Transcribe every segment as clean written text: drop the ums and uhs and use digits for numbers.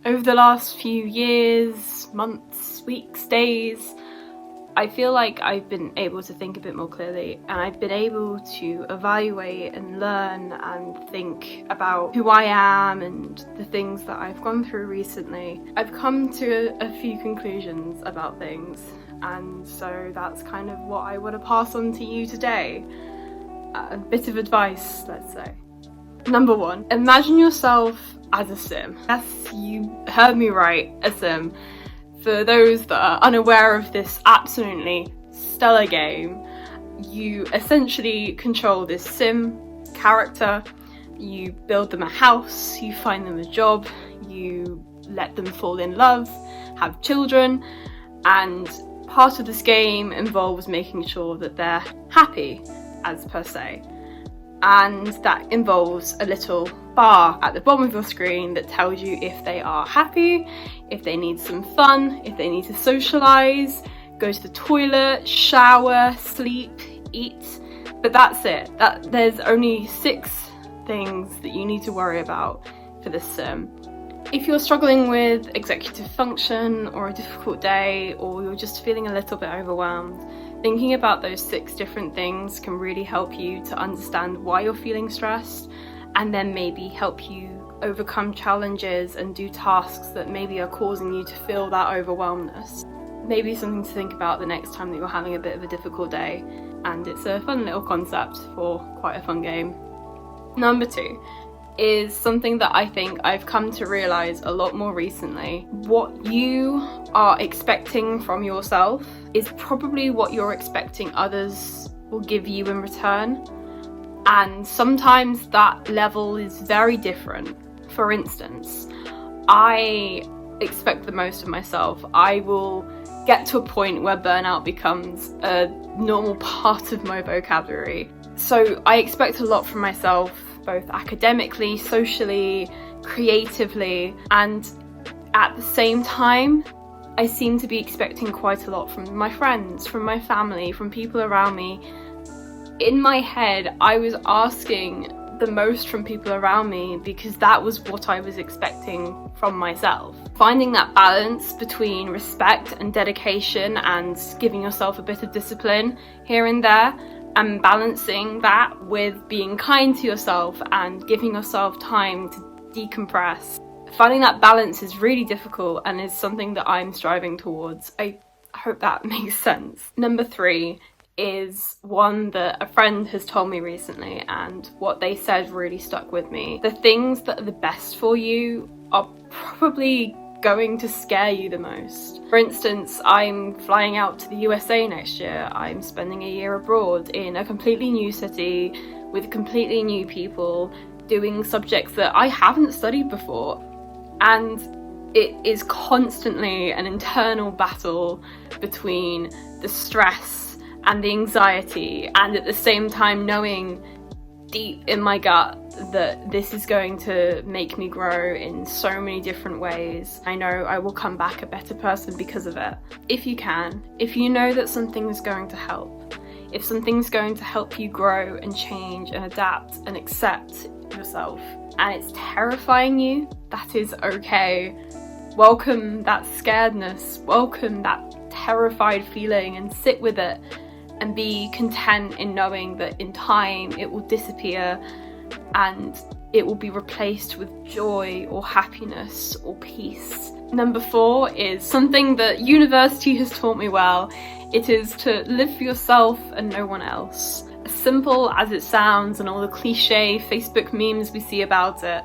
Over the last few years, months, weeks, days, I feel like I've been able to think a bit more clearly, and I've been able to evaluate and learn and think about who I am and the things that I've gone through recently. I've come to a few conclusions about things, and so that's kind of what I want to pass on to you today. A bit of advice, let's say. Number 1, imagine yourself as a sim. Yes, you heard me right, a sim. For those that are unaware of this absolutely stellar game, you essentially control this sim character. You build them a house, you find them a job, you let them fall in love, have children, and part of this game involves making sure that they're happy, as per se. And that involves a little bar at the bottom of your screen that tells you if they are happy, if they need some fun, if they need to socialise, go to the toilet, shower, sleep, eat. But that's it. There's only 6 things that you need to worry about for this sim. If you're struggling with executive function or a difficult day, or you're just feeling a little bit overwhelmed, thinking about those 6 different things can really help you to understand why you're feeling stressed, and then maybe help you overcome challenges and do tasks that maybe are causing you to feel that overwhelmness. Maybe something to think about the next time that you're having a bit of a difficult day, and it's a fun little concept for quite a fun game. Number 2 is something that I think I've come to realise a lot more recently. What you are expecting from yourself is probably what you're expecting others will give you in return. And sometimes that level is very different. For instance, I expect the most of myself. I will get to a point where burnout becomes a normal part of my vocabulary. So I expect a lot from myself, both academically, socially, creatively, and at the same time, I seem to be expecting quite a lot from my friends, from my family, from people around me. In my head, I was asking the most from people around me because that was what I was expecting from myself. Finding that balance between respect and dedication and giving yourself a bit of discipline here and there, and balancing that with being kind to yourself and giving yourself time to decompress. Finding that balance is really difficult and is something that I'm striving towards. I hope that makes sense. Number 3 is one that a friend has told me recently, and what they said really stuck with me. The things that are the best for you are probably going to scare you the most. For instance, I'm flying out to the USA next year. I'm spending a year abroad in a completely new city with completely new people, doing subjects that I haven't studied before. And it is constantly an internal battle between the stress and the anxiety, and at the same time knowing deep in my gut that this is going to make me grow in so many different ways. I know I will come back a better person because of it. If you can, if you know that something is going to help, if something's going to help you grow and change and adapt and accept yourself, and it's terrifying you, that is okay. Welcome that scaredness, welcome that terrified feeling, and sit with it and be content in knowing that in time it will disappear and it will be replaced with joy or happiness or peace. Number 4 is something that university has taught me well. It is to live for yourself and no one else. As simple as it sounds, and all the cliche Facebook memes we see about it,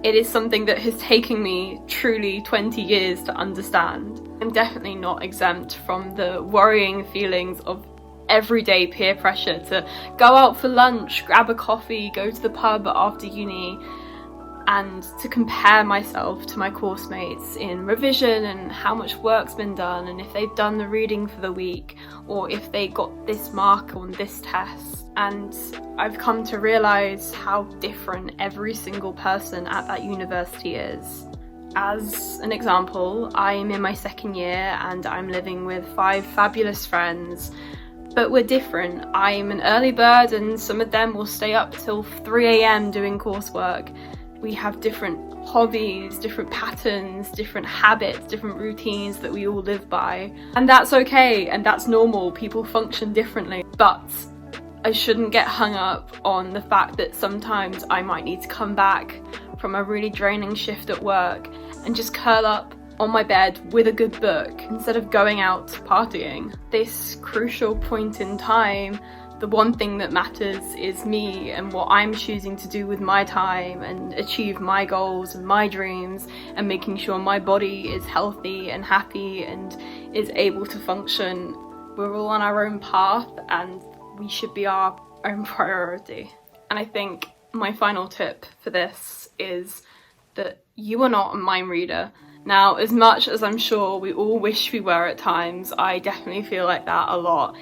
it is something that has taken me truly 20 years to understand. I'm definitely not exempt from the worrying feelings of everyday peer pressure to go out for lunch, grab a coffee, go to the pub after uni, and to compare myself to my course mates in revision and how much work's been done, and if they've done the reading for the week, or if they got this mark on this test. And I've come to realise how different every single person at that university is. As an example, I'm in my 2nd year and I'm living with 5 fabulous friends, but we're different. I'm an early bird and some of them will stay up till 3 a.m. doing coursework. We have different hobbies, different patterns, different habits, different routines that we all live by. And that's okay, and that's normal. People function differently. But I shouldn't get hung up on the fact that sometimes I might need to come back from a really draining shift at work and just curl up on my bed with a good book instead of going out partying. This crucial point in time, the one thing that matters is me and what I'm choosing to do with my time and achieve my goals and my dreams, and making sure my body is healthy and happy and is able to function. We're all on our own path and we should be our own priority. And I think my final tip for this is that you are not a mind reader. Now, as much as I'm sure we all wish we were at times, I definitely feel like that a lot.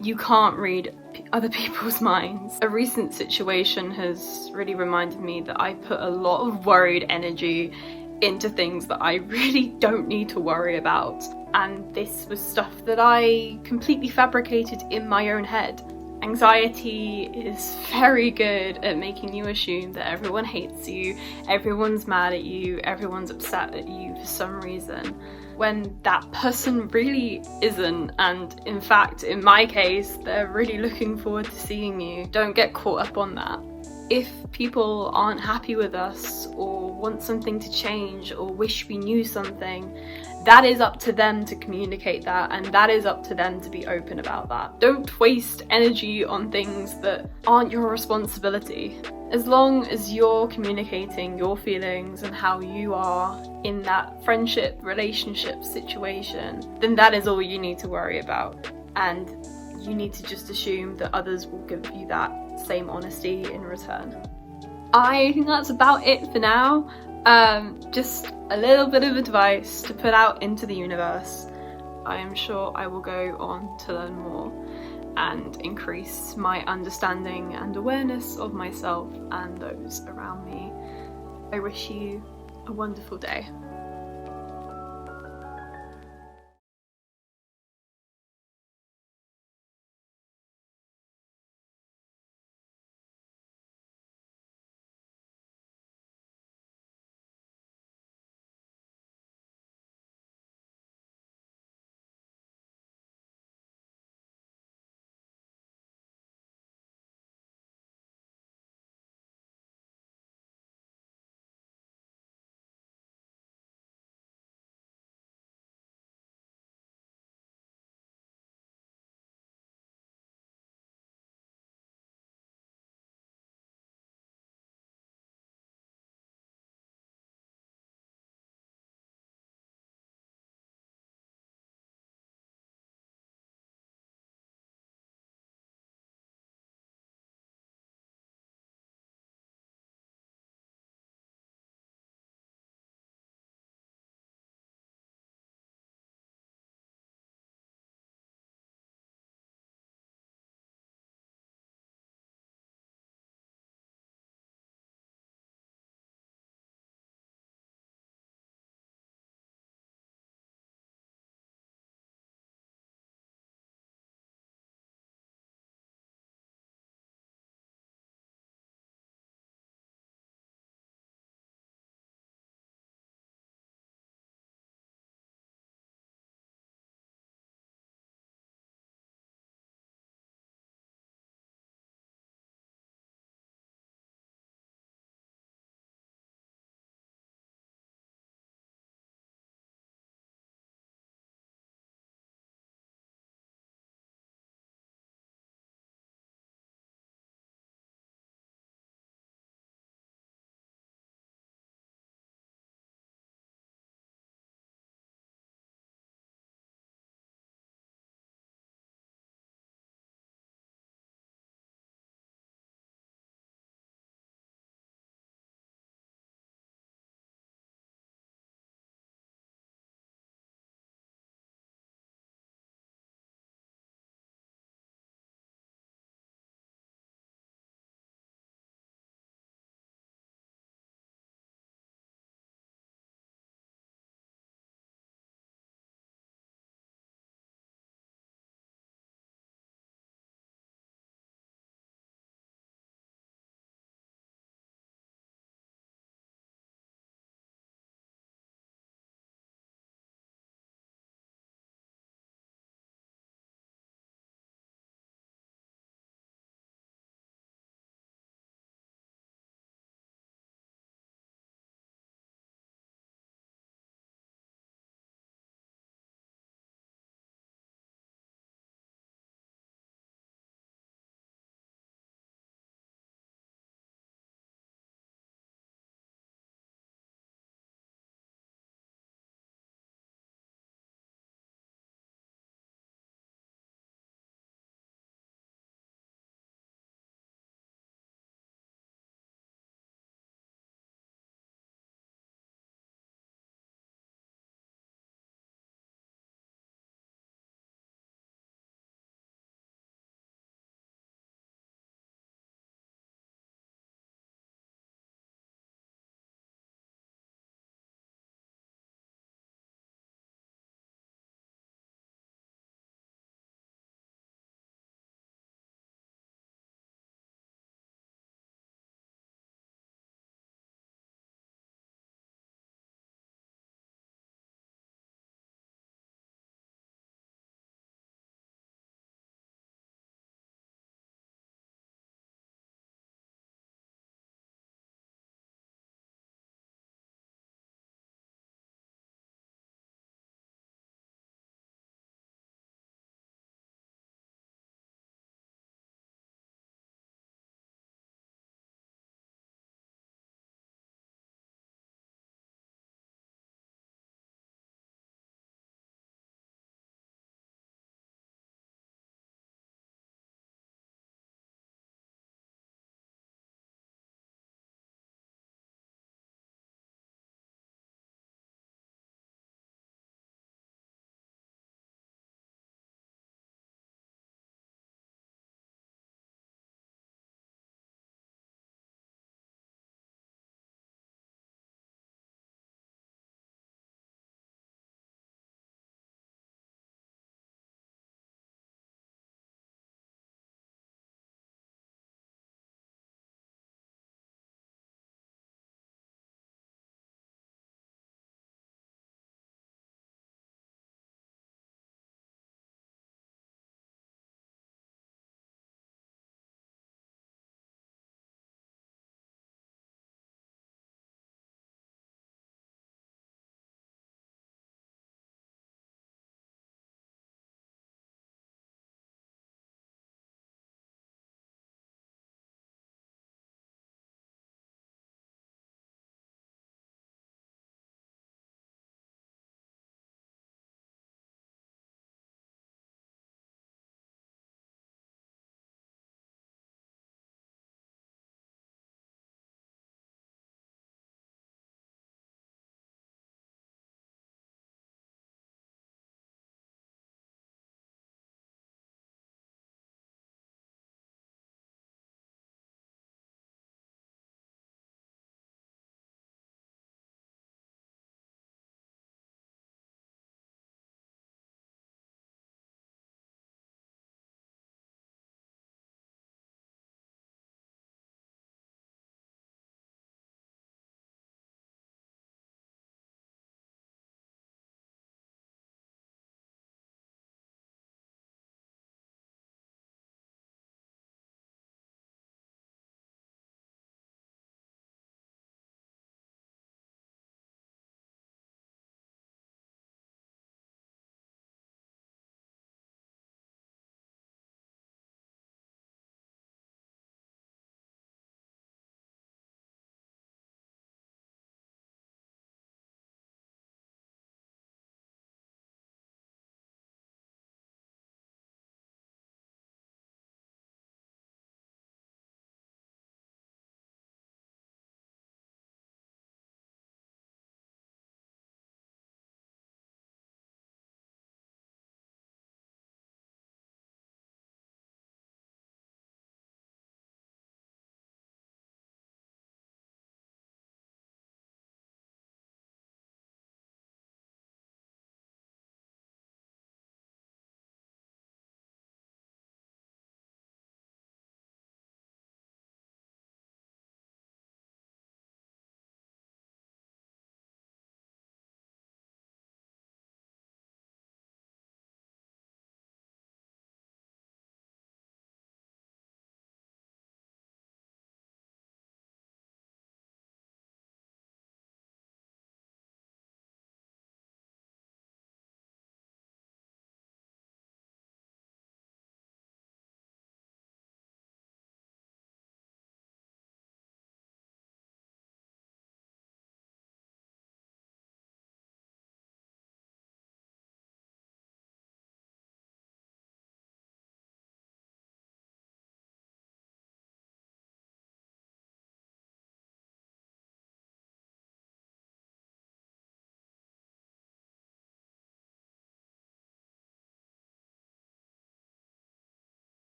You can't read other people's minds. A recent situation has really reminded me that I put a lot of worried energy into things that I really don't need to worry about. And this was stuff that I completely fabricated in my own head. Anxiety is very good at making you assume that everyone hates you, everyone's mad at you, everyone's upset at you for some reason, when that person really isn't. And in fact, in my case, they're really looking forward to seeing you. Don't get caught up on that. If people aren't happy with us or want something to change or wish we knew something, that is up to them to communicate that, and that is up to them to be open about that. Don't waste energy on things that aren't your responsibility. As long as you're communicating your feelings and how you are in that friendship, relationship situation, then that is all you need to worry about. And you need to just assume that others will give you that same honesty in return. I think that's about it for now. Just a little bit of advice to put out into the universe. I am sure I will go on to learn more and increase my understanding and awareness of myself and those around me. I wish you a wonderful day.